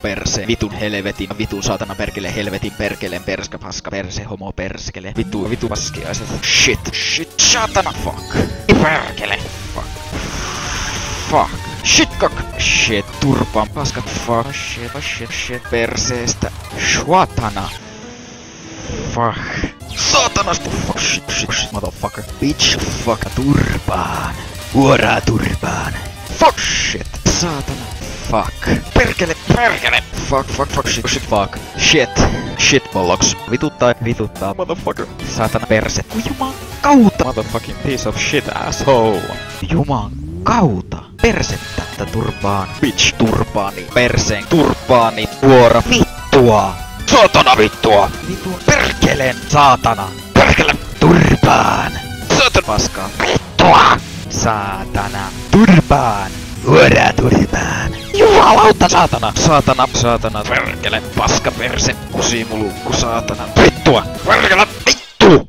perse, vitun helvetin, vitun saatana perkele, helvetin perkeleen, perska, paska, perse, homo, perskele, vitu paskiaiset, shit, saatana, fuck, perkele, fuck, shit, turpaan, paskat, fuck, shit, perseestä, shwatana, fuck, saatanasta, fuck, shit, motherfucker, bitch, fuck, turpaan, vuoraa turpaan, fuck, shit, saatana, fuck, perkele, fuck, shit, bollocks, vituttaa, motherfucker, saatana, perse, juman kautta, motherfucking piece of shit, asshole, juman kautta, persettä, turpaan, bitch, turpaani, perseen, turpaani, vuora, vittua, saatana, vittua, perkeleen, saatana, perkele, turpaan, saatana, paskaa, vittua, saatana, turpaan, vuora, turpaan, jumalauta, saatana, perkele, paska, perse, kusimulukku, saatana, vittua, perkele, vittu,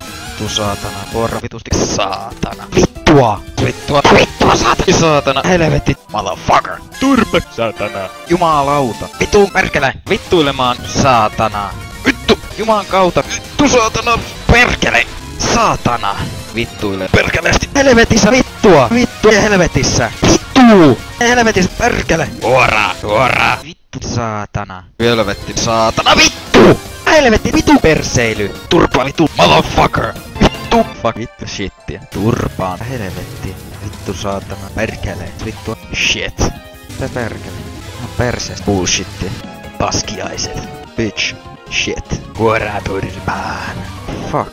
saatana, vuora, vitusti, saatana, vittua, saatana, helvetti, motherfucker, turpe, saatana, jumalauta, vitu, perkele, vittuilemaan, saatana, vittu, juman kautta, vittu, saatana, perkele, saatana, vittuile, perkeleesti, helvetissä, vittua, vittu, helvetissä, vittu, helvetissä, perkele, vuora, vittu, saatana, helvetti, saatana, vittu, helvetti, vitu, perseily, turpa, vittu, motherfucker, vittu, fuck, vittu, shittiä, turpaan, helvetti, vittu, saatana, perkele, vittu, shit, perkele, perseestä, bullshittia, paskiaiset, bitch, shit, vuora, turpaan, fuck,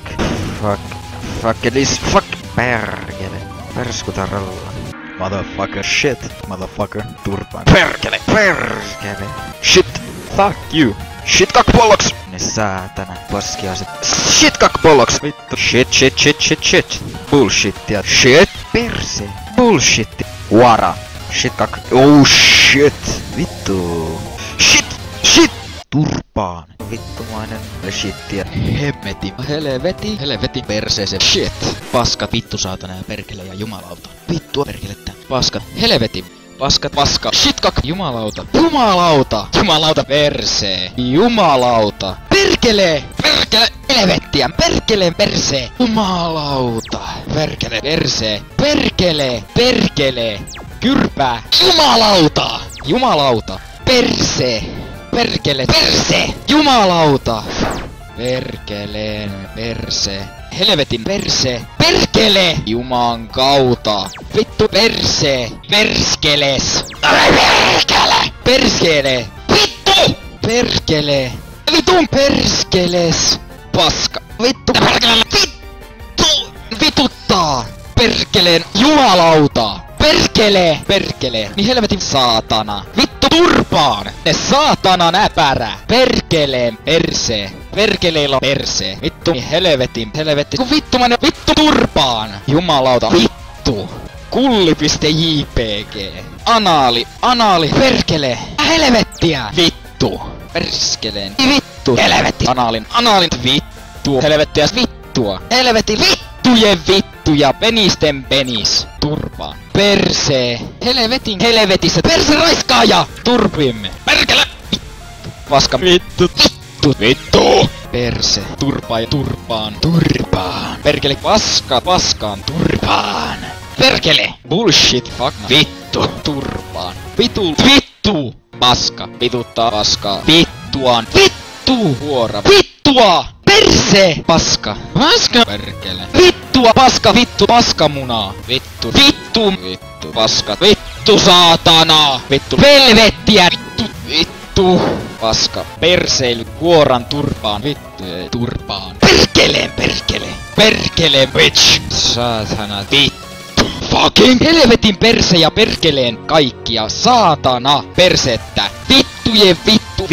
perkele, perskutaralla, motherfucker, shit, motherfucker, turpaan, perkele, shit, fuck you, shit, kakpolloks, ne saatana, paskiaiset, shit, kakpolloks, vittu, shit, bullshittia, shit, perse, bullshit, wara, shit, oh shit, vittu, shit, turpaan, vittumainen shittiä, helvetin perseeseen, shit, paska, vittu, saatana ja perkele ja jumalauta, vittua, perkelettä, paskat, helvetin, paska, shit, jumalauta, persee, jumalauta, perkele, helvettiä, perkeleen persee, jumalauta, perkele, persee, perkele, kyrpää, jumalauta, persee, perse, jumalauta, perkeleen, perse, helvetin perse, perkele, juman kautta, vittu perskeles, perskele, vittu, perkele, vitun perskeles, paska, vittu, perkele, vituttaa, perkeleen, jumalauta, perkele, niin helvetin saatana, vittu turpaan, ne saatana näpärä, perkeleen perse, perkeleillä perse, vittu, niin helvetti, kun vittumainen, vittu turpaan, jumalauta, vittu, kulli.jpg, anaali, perkele, helvettiä, vittu, perskeleen, vittu, helvetti, anaalin, vittu, helvettiä, vittua, helvetti, vittuja, penisten penis, turpaan, persee, helvetissä, perse raiskaaja, turpimme, perkele, paska, vittu, perse, turpaan, perkele, paskaan, turpaan, perkele, bullshit, fuck, vittu, turpaan, vittu, paska, vituttaa, paskaa, vittuaan, vittu, vuora, vittua, perse, paska, perkele, vittua, paska, vittu, paskamunaa, vittu, paska, vittu, saatana, vittu, helvettiä, vittu, paska, perseily, kuoran, turpaan, vittu, turpaan, perkele, bitch, saatana, vittu, fucking, helvetin perse ja perkeleen kaikkia, saatana, persettä, vittujen vittu,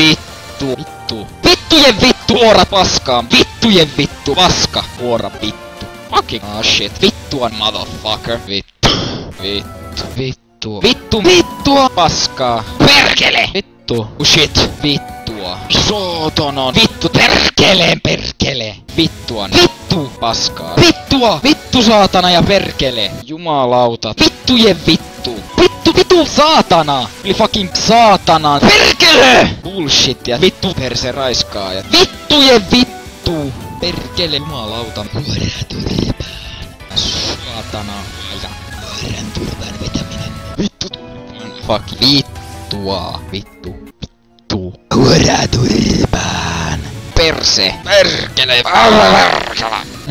vuora paskaan, vittujen vittu, paska, vuora vittu, fucking, shit, vittuan motherfucker, vittua, paskaa, perkele, vittu, shit, vittua, saatana, vittu, perkele, vittuan, vittu, paskaa, vittu, saatana ja perkele, jumalauta, vittujen vittu, Vittu saatana! Eli fucking saatana! Perkele! Bullshit ja vittu perse raiskaa ja vittujen vittu! Perkele jumalauta. Huoraa turpaan. Saatana. Ja huoran turpaan vetäminen. Vittu turpaan. Fuck. Vittua. Vittu. Vittu. Huoraa turpaan. Perse. Perkele.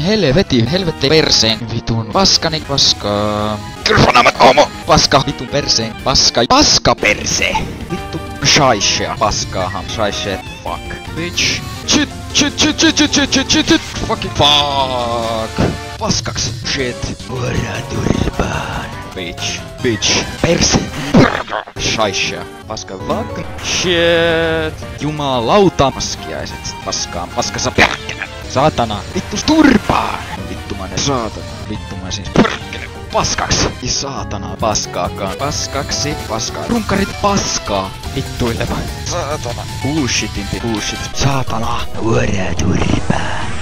Helvetti perseen. Vitun. Paskani paskaa. Kyrpanamat homo. Paska. Vitun perseen. Paska. Paska perse. Vittu. Shaishea. Paskaahan. Shaishea. Fuck. Bitch. Shit. Fucking fuck. Paskaks. Shit. Huoraa turpaan. Bitch. Perse. Shaishea. Paska. Fuck. Shit. Jumalauta. Paskiaiset. Paskaa. Paskassa perkele. Saatana. Vittu turpaan. Vittumainen saatana. Vittumainen siis perkele. Paskaks. Ei saatana. Paskaakaan. Paskaksi. Paskaa. Runkarit paskaa. Vittuileva. Saatana. Bullshit. Saatana. Huoraa turpaan.